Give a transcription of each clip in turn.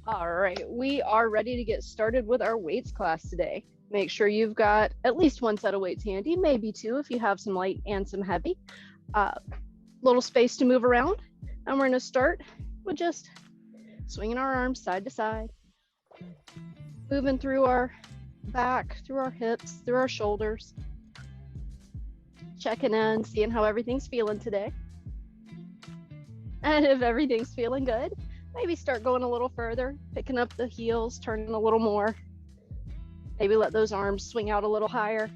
All right, we are ready to get started with our weights class today. Make sure you've got at least one set of weights handy, maybe two if you have some light and some heavy. Little space to move around. And we're going to start with just swinging our arms side to side, moving through our back, through our hips, through our shoulders, checking in, seeing how everything's feeling today. And if everything's feeling good, maybe start going a little further, picking up the heels, turning a little more. Maybe let those arms swing out a little higher,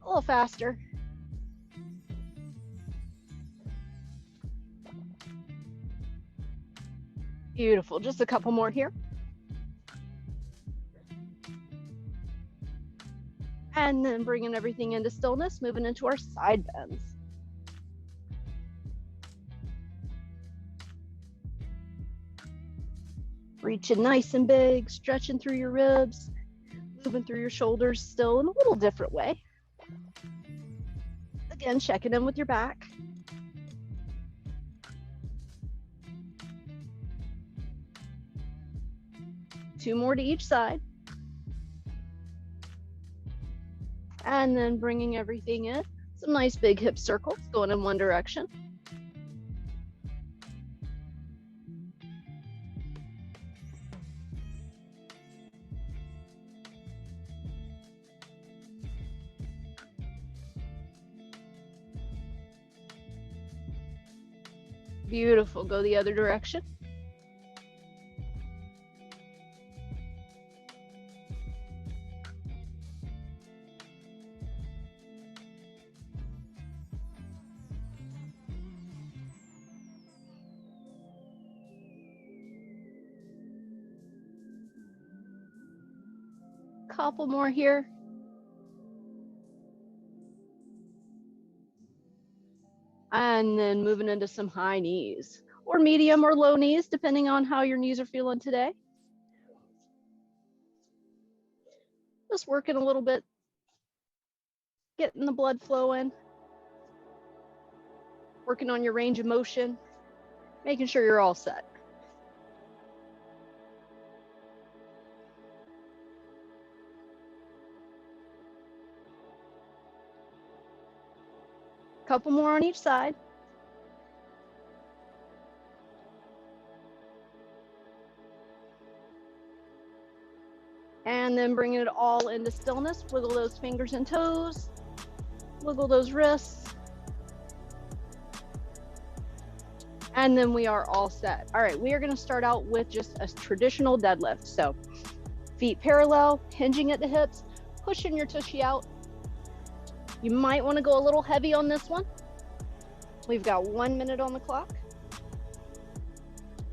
a little faster. Beautiful. Just a couple more here. And then bringing everything into stillness, moving into our side bends. Reaching nice and big, stretching through your ribs, moving through your shoulders still in a little different way. Again, checking in with your back. Two more to each side. And then bringing everything in. Some nice big hip circles going in one direction. Beautiful. Go the other direction. Couple more here. And then moving into some high knees or medium or low knees, depending on how your knees are feeling today. Just working a little bit, getting the blood flowing, working on your range of motion, making sure you're all set. Couple more on each side. And then bringing it all into stillness. Wiggle those fingers and toes. Wiggle those wrists. And then we are all set. All right, we are going to start out with just a traditional deadlift. So feet parallel, hinging at the hips, pushing your tushy out. You might want to go a little heavy on this one. We've got 1 minute on the clock.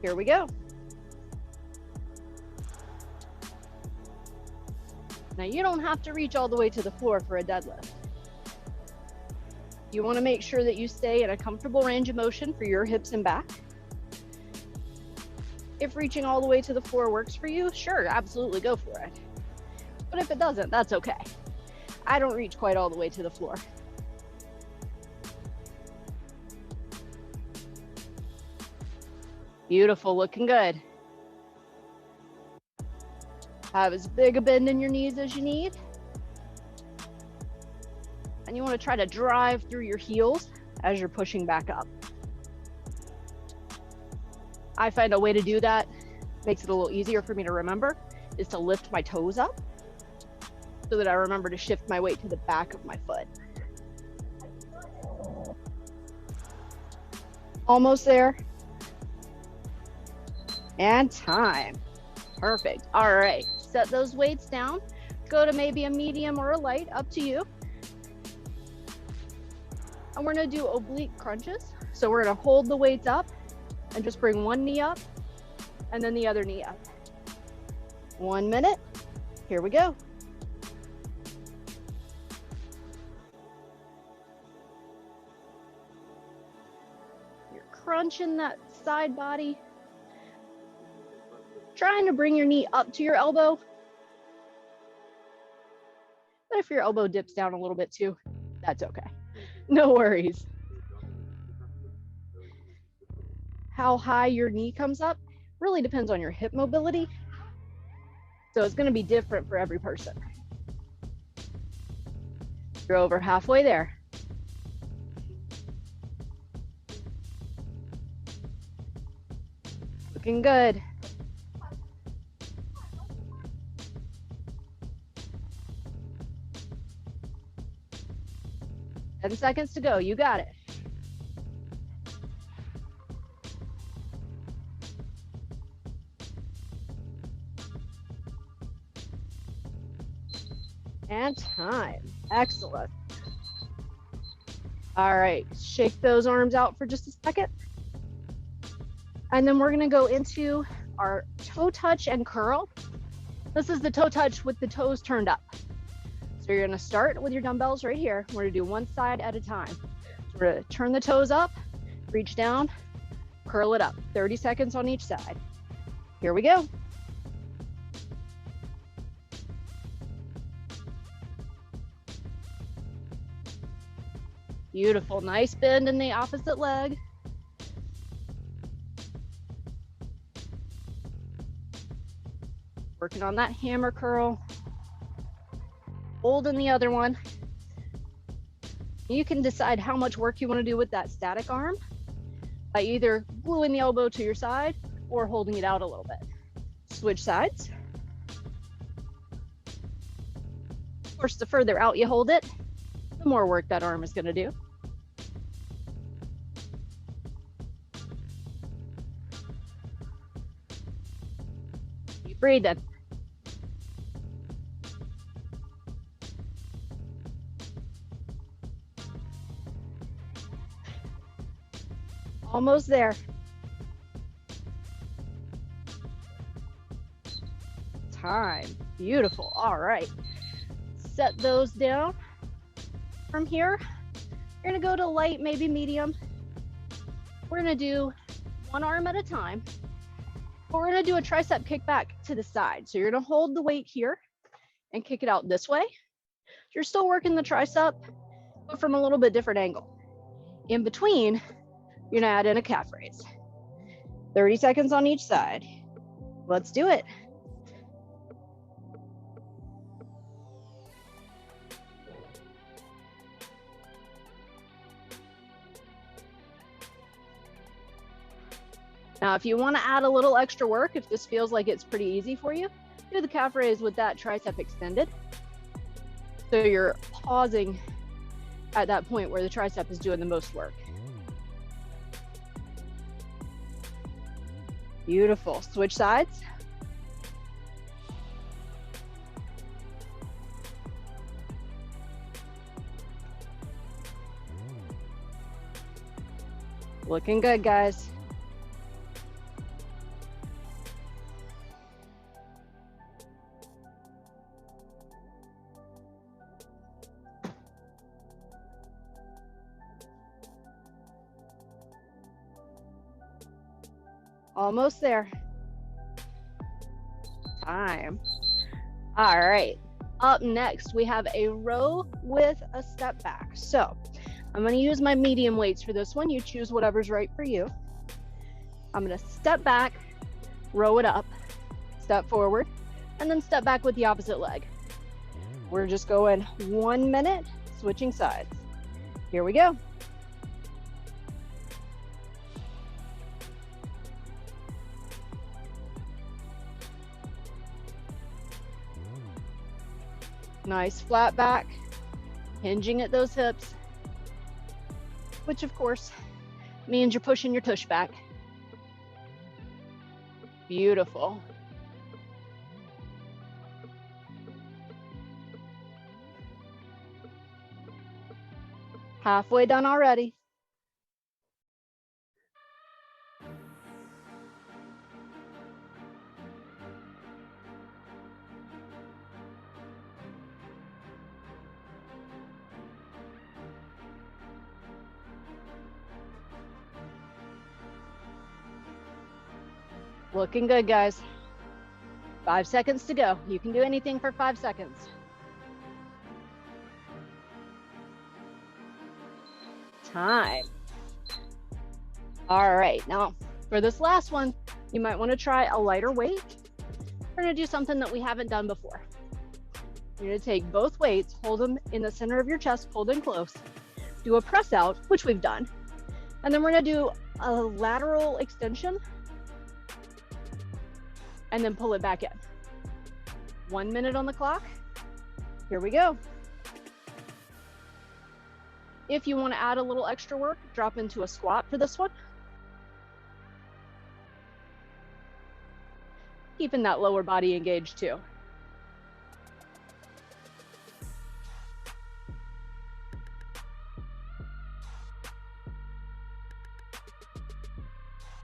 Here we go. Now you don't have to reach all the way to the floor for a deadlift. You want to make sure that you stay in a comfortable range of motion for your hips and back. If reaching all the way to the floor works for you, sure, absolutely go for it. But if it doesn't, that's okay. I don't reach quite all the way to the floor. Beautiful, looking good. Have as big a bend in your knees as you need. And you want to try to drive through your heels as you're pushing back up. I find a way to do that, makes it a little easier for me to remember, is to lift my toes up so that I remember to shift my weight to the back of my foot. Almost there. And time. Perfect. All right, set those weights down. Go to maybe a medium or a light, up to you. And we're gonna do oblique crunches. So we're gonna hold the weights up and just bring one knee up and then the other knee up. 1 minute, here we go. You're crunching that side body. Trying to bring your knee up to your elbow. But if your elbow dips down a little bit too, that's okay. No worries. How high your knee comes up really depends on your hip mobility. So it's going to be different for every person. You're over halfway there. Looking good. Ten seconds to go. You got it. And time. Excellent. All right, shake those arms out for just a second. And then we're gonna go into our toe touch and curl. This is the toe touch with the toes turned up. So you're gonna start with your dumbbells right here. We're gonna do one side at a time. So we're gonna turn the toes up, reach down, curl it up. 30 seconds on each side. Here we go. Beautiful, nice bend in the opposite leg. Working on that hammer curl. Hold in the other one. You can decide how much work you want to do with that static arm by either gluing the elbow to your side or holding it out a little bit. Switch sides. Of course, the further out you hold it, the more work that arm is going to do. Keep breathing. Almost there. Time. Beautiful. All right. Set those down. From here, you're gonna go to light, maybe medium. We're gonna do one arm at a time. But we're gonna do a tricep kick back to the side. So you're gonna hold the weight here and kick it out this way. You're still working the tricep, but from a little bit different angle. In between, you're gonna add in a calf raise. 30 seconds on each side. Let's do it. Now, if you want to add a little extra work, if this feels like it's pretty easy for you, do the calf raise with that tricep extended. So you're pausing at that point where the tricep is doing the most work. Beautiful. Switch sides. Looking good, guys. Almost there. Time. All right. Up next, we have a row with a step back. So I'm going to use my medium weights for this one. You choose whatever's right for you. I'm going to step back, row it up, step forward, and then step back with the opposite leg. We're just going 1 minute, switching sides. Here we go. Nice flat back, hinging at those hips, which of course means you're pushing your tush back. Beautiful. Halfway done already. Looking good, guys. 5 seconds to go. You can do anything for 5 seconds. Time. All right, now for this last one, You might want to try a lighter weight. We're going to do something that we haven't done before. You're going to take both weights, hold them in the center of your chest, pulled in close, do a press out, which we've done. And then we're going to do a lateral extension and then pull it back in. 1 minute on the clock. Here we go. If you want to add a little extra work, drop into a squat for this one. Keeping that lower body engaged too.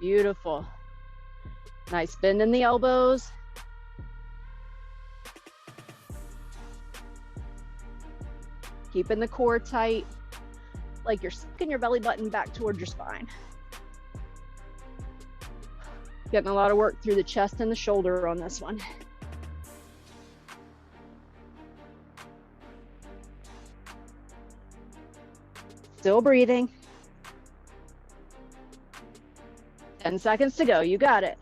Beautiful. Nice bend in the elbows. Keeping the core tight, like you're sucking your belly button back towards your spine. Getting a lot of work through the chest and the shoulder on this one. Still breathing. 10 seconds to go. You got it.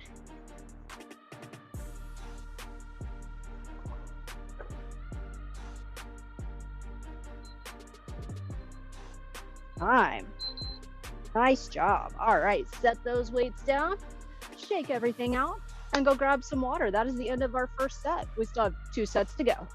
Time. Nice job. All right, set those weights down, shake everything out, and go grab some water. That is the end of our first set. We still have 2 sets to go.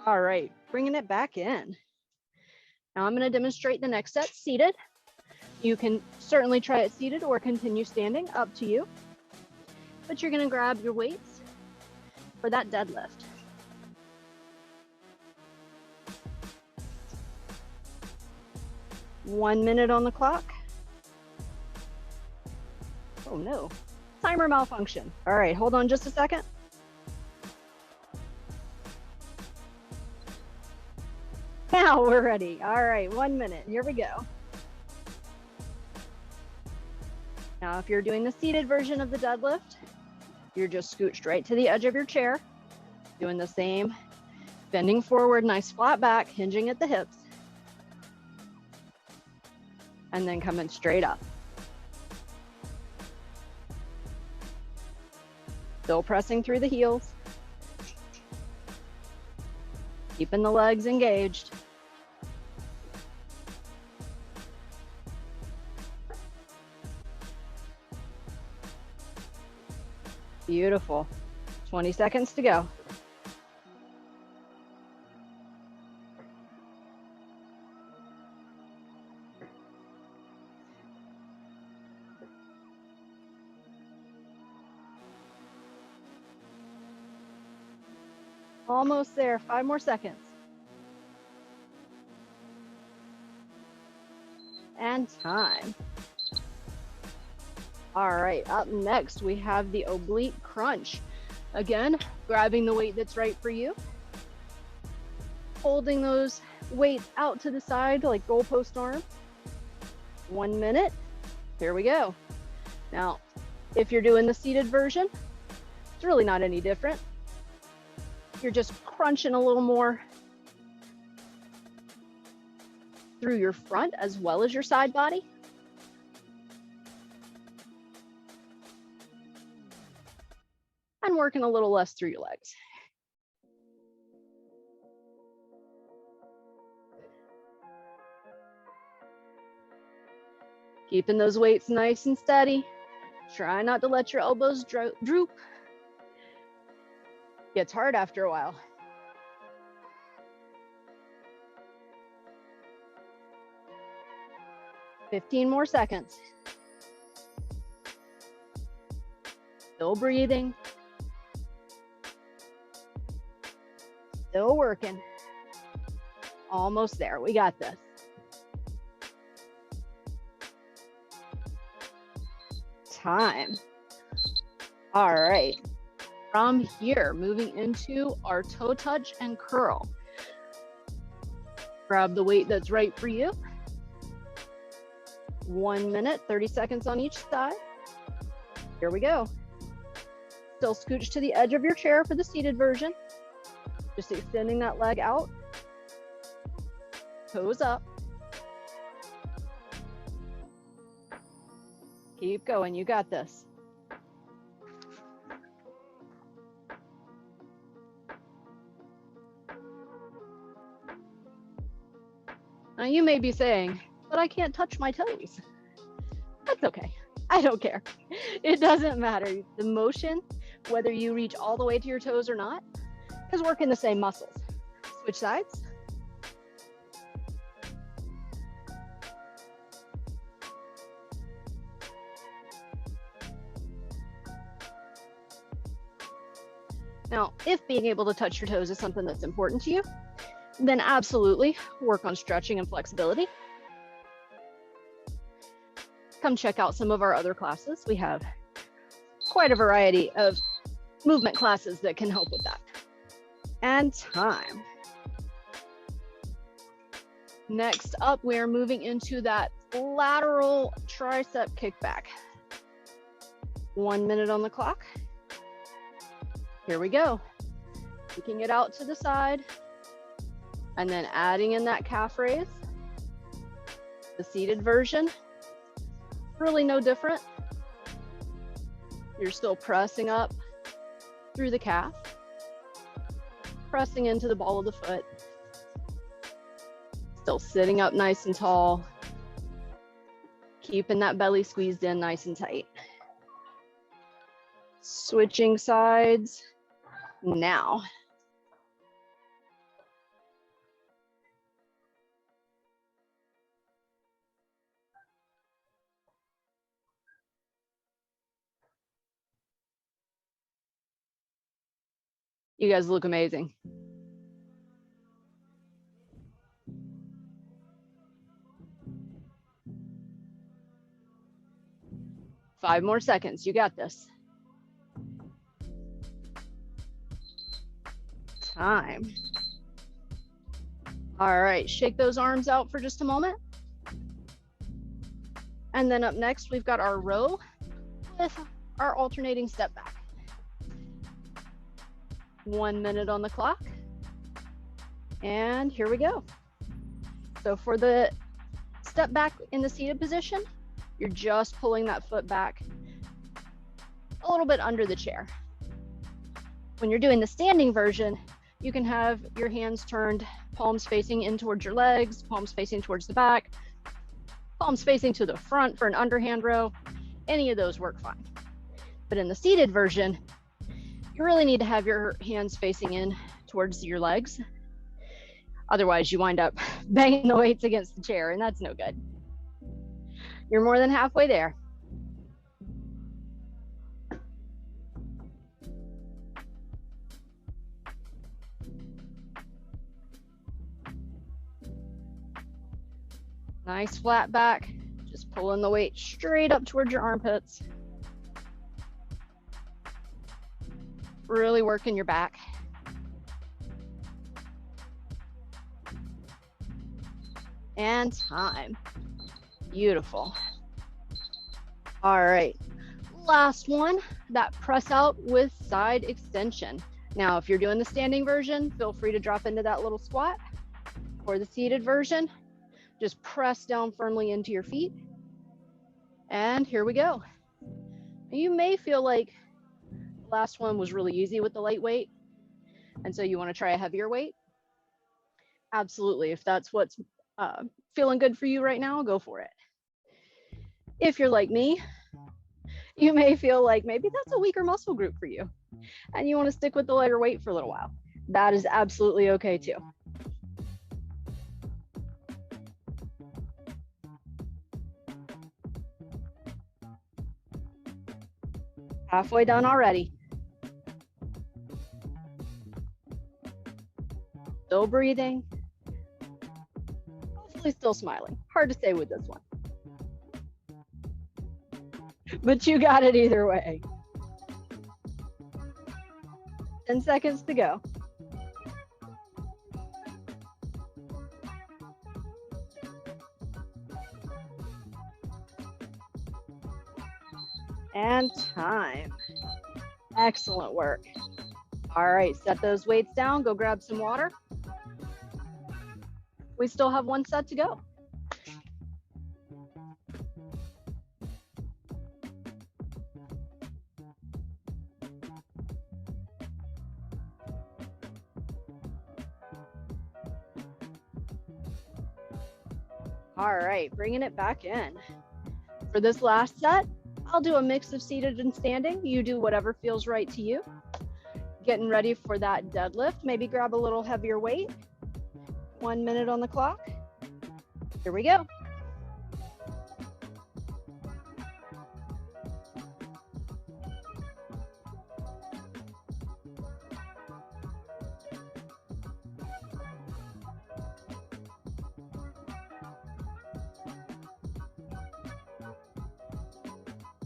All right, bringing it back in. Now I'm going to demonstrate the next set seated. You can certainly try it seated or continue standing, up to you. But you're going to grab your weights for that deadlift. One minute on the clock. Oh no, timer malfunction. All right, hold on just a second. Now we're ready. All right, 1 minute. Here we go. Now, if you're doing the seated version of the deadlift, you're just scooched right to the edge of your chair, doing the same, bending forward, nice flat back, hinging at the hips, and then coming straight up. Still pressing through the heels, keeping the legs engaged. Beautiful. 20 seconds to go. Almost there. 5 more seconds. And time. All right, up next we have the oblique crunch. Again, grabbing the weight that's right for you. Holding those weights out to the side like goalpost arms. 1 minute. Here we go. Now, if you're doing the seated version, it's really not any different. You're just crunching a little more through your front as well as your side body. And working a little less through your legs. Keeping those weights nice and steady. Try not to let your elbows droop. Gets hard after a while. "15 more seconds. Still breathing. Still working. Almost there. We got this. Time. All right. From here, moving into our toe touch and curl. Grab the weight that's right for you. 1 minute, 30 seconds on each side. Here we go. Still scooch to the edge of your chair for the seated version. Just extending that leg out. Toes up. Keep going, you got this. Now you may be saying, but I can't touch my toes. That's okay. I don't care. It doesn't matter. The motion, whether you reach all the way to your toes or not, is working the same muscles. Switch sides. Now, if being able to touch your toes is something that's important to you, then absolutely work on stretching and flexibility. Come check out some of our other classes. We have quite a variety of movement classes that can help with that. And time. Next up, we are moving into that lateral tricep kickback. 1 minute on the clock. Here we go. Taking it out to the side and then adding in that calf raise. The seated version, really no different. You're still pressing up through the calf, pressing into the ball of the foot, still sitting up nice and tall, keeping that belly squeezed in nice and tight. Switching sides now. You guys look amazing. Five more seconds. You got this. Time. All right, shake those arms out for just a moment. And then up next, we've got our row with our alternating step back. 1 minute on the clock. And here we go. So for the step back in the seated position, you're just pulling that foot back a little bit under the chair. When you're doing the standing version, you can have your hands turned, palms facing in towards your legs, palms facing towards the back, palms facing to the front for an underhand row. Any of those work fine. But in the seated version, you really need to have your hands facing in towards your legs. Otherwise, you wind up banging the weights against the chair, and that's no good. You're more than halfway there. Nice flat back, just pulling the weight straight up towards your armpits. Really working your back. And time. Beautiful. All right, last one, that press out with side extension. Now, if you're doing the standing version, feel free to drop into that little squat. For the seated version, just press down firmly into your feet. And here we go. You may feel like the last one was really easy with the lightweight, and so you want to try a heavier weight. Absolutely. If that's what's feeling good for you right now, go for it. If you're like me, you may feel like maybe that's a weaker muscle group for you, and you want to stick with the lighter weight for a little while. That is absolutely okay too. Halfway done already. Still breathing. Hopefully still smiling. Hard to say with this one. But you got it either way. 10 seconds to go. And time. Excellent work. All right, set those weights down, go grab some water. We still have one set to go. All right, bringing it back in. For this last set, I'll do a mix of seated and standing. You do whatever feels right to you. Getting ready for that deadlift. Maybe grab a little heavier weight. 1 minute on the clock. Here we go.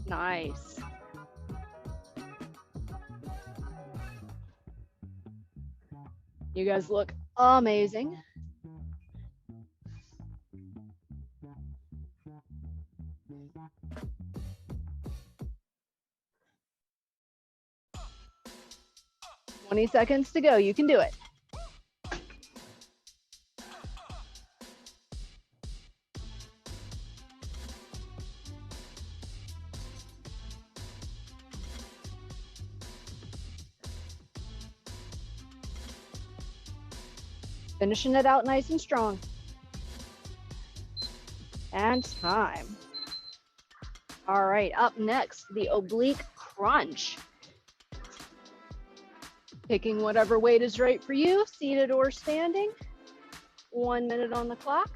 Nice. You guys look amazing. "20 seconds to go. You can do it." Finishing it out nice and strong. And time. All right, up next, the oblique crunch. Picking whatever weight is right for you, seated or standing. 1 minute on the clock.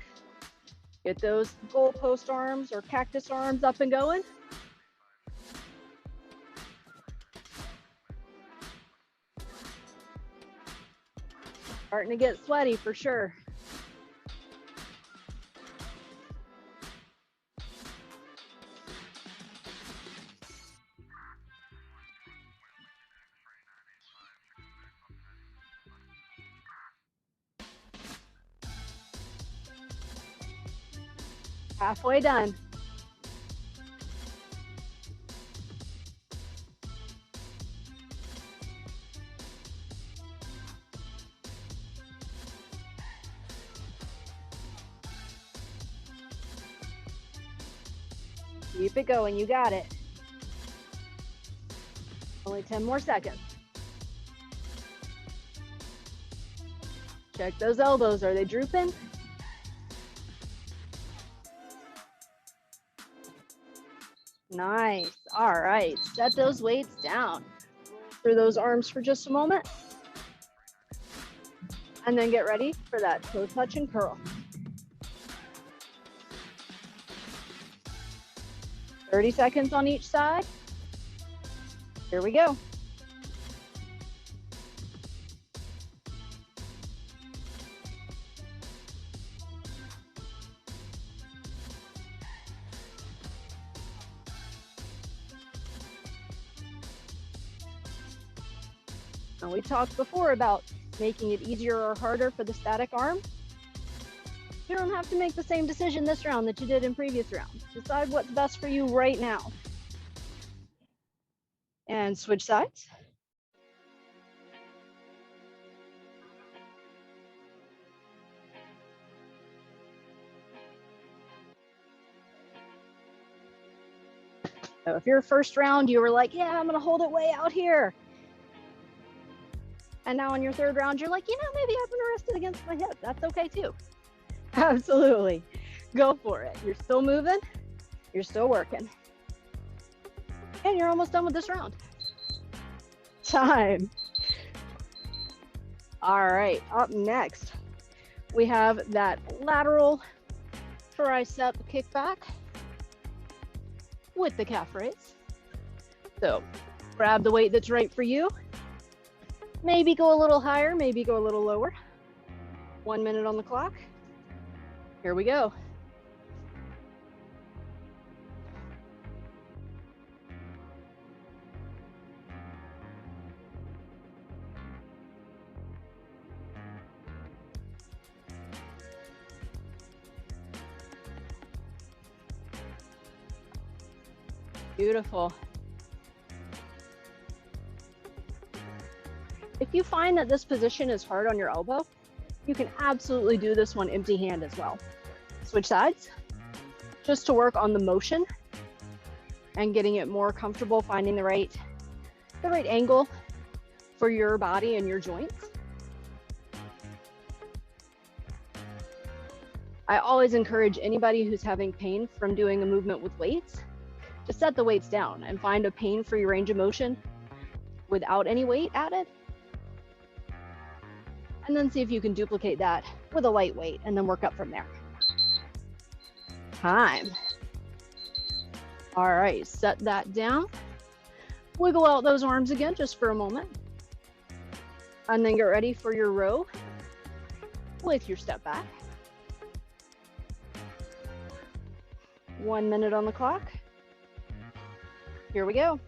Get those goalpost arms or cactus arms up and going. Starting to get sweaty for sure. Halfway done. Keep it going, you got it. Only 10 more seconds. Check those elbows, are they drooping? Nice, all right, set those weights down. Roll through those arms for just a moment. And then get ready for that toe touch and curl. 30 seconds on each side. Here we go. Now, we talked before about making it easier or harder for the static arm. You don't have to make the same decision this round that you did in previous rounds. Decide what's best for you right now. And switch sides. So if your first round, you were like, yeah, I'm gonna hold it way out here. And now on your third round, you're like, you know, maybe I'm gonna rest it against my hip. That's okay too. Absolutely. Go for it. You're still moving. You're still working. And you're almost done with this round. Time. All right, up next, we have that lateral tricep kickback with the calf raise. So grab the weight that's right for you. Maybe go a little higher, maybe go a little lower. 1 minute on the clock. Here we go. Beautiful. If you find that this position is hard on your elbow, you can absolutely do this one empty hand as well. Switch sides, just to work on the motion and getting it more comfortable, finding the right angle for your body and your joints. I always encourage anybody who's having pain from doing a movement with weights to set the weights down and find a pain-free range of motion without any weight added. And then see if you can duplicate that with a light weight and then work up from there. Time. All right, set that down. Wiggle out those arms again just for a moment. And then get ready for your row with your step back. 1 minute on the clock. Here we go.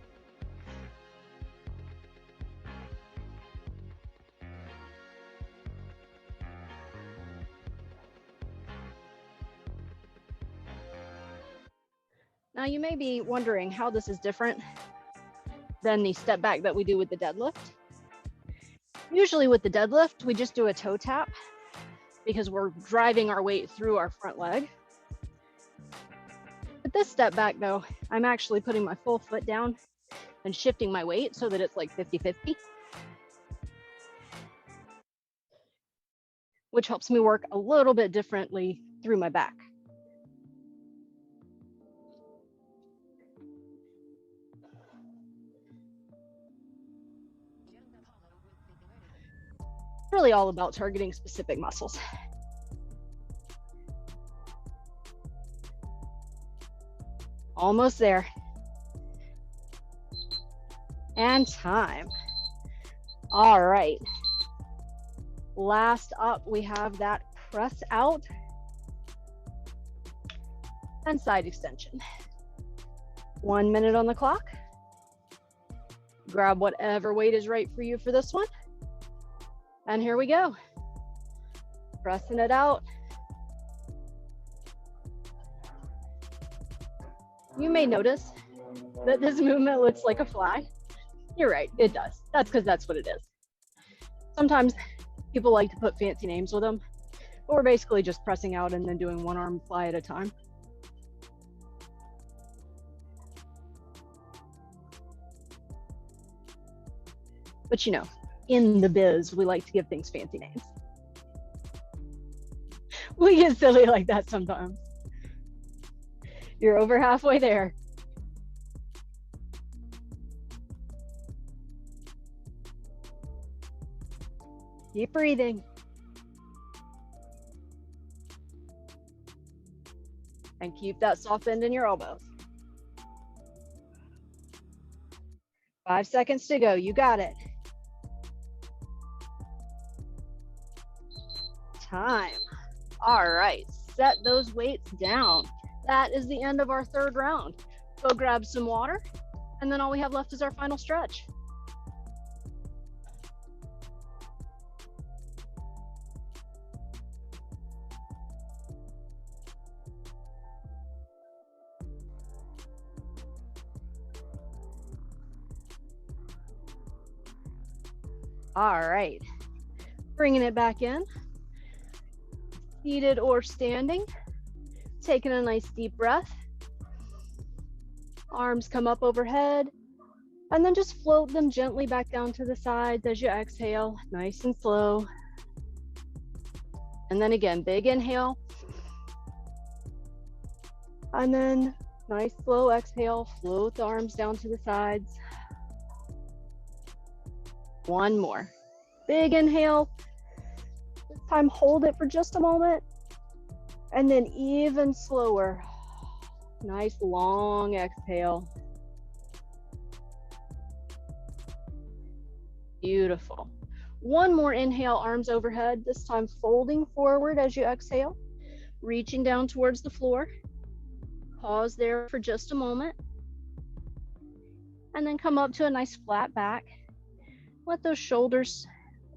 Now you may be wondering how this is different than the step back that we do with the deadlift. Usually with the deadlift, we just do a toe tap because we're driving our weight through our front leg. With this step back though, I'm actually putting my full foot down and shifting my weight so that it's like 50-50, which helps me work a little bit differently through my back. It's really all about targeting specific muscles. Almost there. And time. All right. Last up, we have that press out and side extension. 1 minute on the clock. Grab whatever weight is right for you for this one. And here we go. Pressing it out. You may notice that this movement looks like a fly. You're right, it does. That's because that's what it is. Sometimes people like to put fancy names with them, but we're basically just pressing out and then doing one arm fly at a time. But you know, in the biz, we like to give things fancy names. We get silly like that sometimes. You're over halfway there. Keep breathing. And keep that soft bend in your elbows. 5 seconds to go. You got it. Time. All right, set those weights down. That is the end of our third round. Go grab some water, and then all we have left is our final stretch. All right, bringing it back in. Seated or standing, taking a nice deep breath. Arms come up overhead, and then just float them gently back down to the sides as you exhale, nice and slow. And then again, big inhale. And then nice slow exhale, float the arms down to the sides. One more. Big inhale. This time hold it for just a moment. And then even slower. Nice long exhale. Beautiful. One more inhale, arms overhead, this time folding forward as you exhale, reaching down towards the floor. Pause there for just a moment. And then come up to a nice flat back. Let those shoulders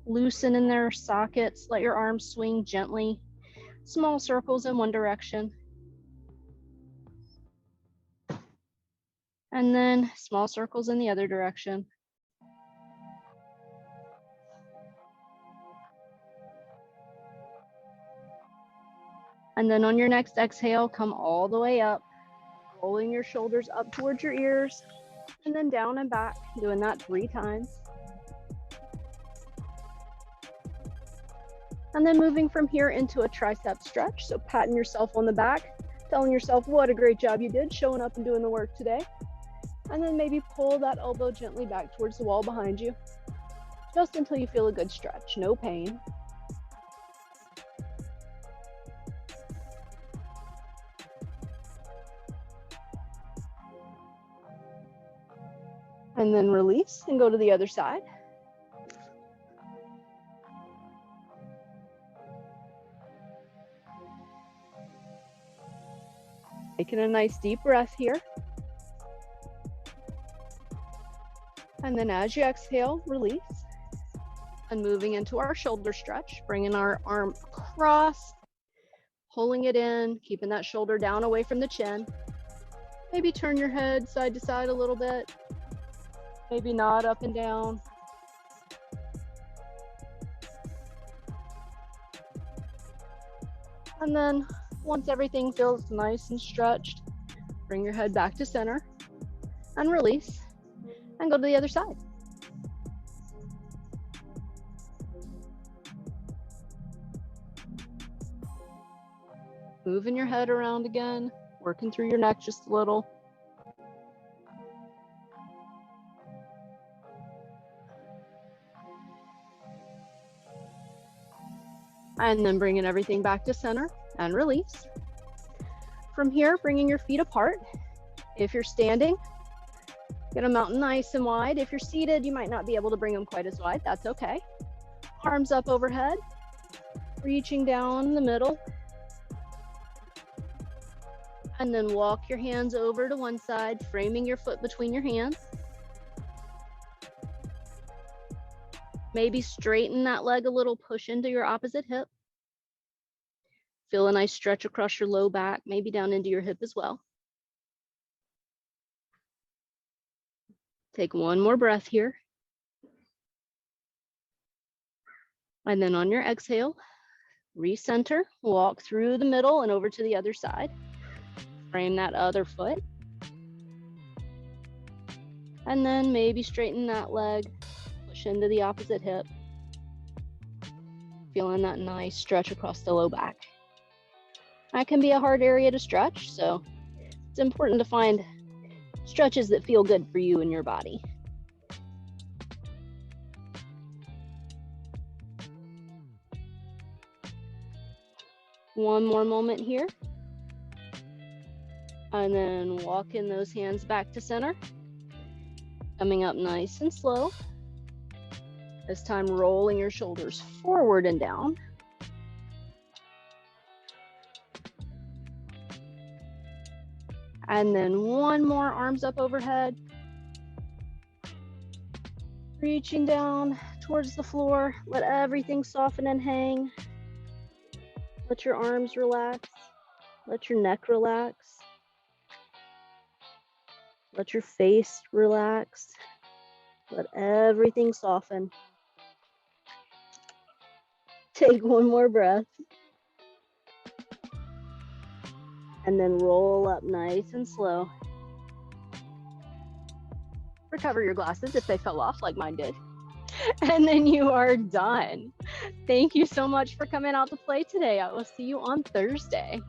loosen in their sockets. Let your arms swing gently. Small circles in one direction. And then small circles in the other direction. And then on your next exhale, come all the way up, rolling your shoulders up towards your ears, and then down and back, doing that 3 times. And then moving from here into a tricep stretch. So patting yourself on the back, telling yourself what a great job you did, showing up and doing the work today. And then maybe pull that elbow gently back towards the wall behind you, just until you feel a good stretch, no pain. And then release and go to the other side. Taking a nice deep breath here. And then as you exhale, release. And moving into our shoulder stretch, bringing our arm across, pulling it in, keeping that shoulder down away from the chin. Maybe turn your head side to side a little bit. Maybe nod up and down. And then once everything feels nice and stretched, bring your head back to center and release and go to the other side. Moving your head around again, working through your neck just a little. And then bringing everything back to center and release. From here, bringing your feet apart. If you're standing, get them out nice and wide. If you're seated, you might not be able to bring them quite as wide. That's okay. Arms up overhead, reaching down the middle. And then walk your hands over to one side, framing your foot between your hands. Maybe straighten that leg a little, push into your opposite hip. Feel a nice stretch across your low back, maybe down into your hip as well. Take one more breath here. And then on your exhale, recenter, walk through the middle and over to the other side. Frame that other foot. And then maybe straighten that leg, push into the opposite hip. Feeling that nice stretch across the low back. That can be a hard area to stretch, so it's important to find stretches that feel good for you and your body. One more moment here. And then walking those hands back to center. Coming up nice and slow. This time rolling your shoulders forward and down. And then one more, arms up overhead. Reaching down towards the floor. Let everything soften and hang. Let your arms relax. Let your neck relax. Let your face relax. Let everything soften. Take one more breath. And then roll up nice and slow. Recover your glasses if they fell off like mine did. And then you are done. Thank you so much for coming out to play today. I will see you on Thursday.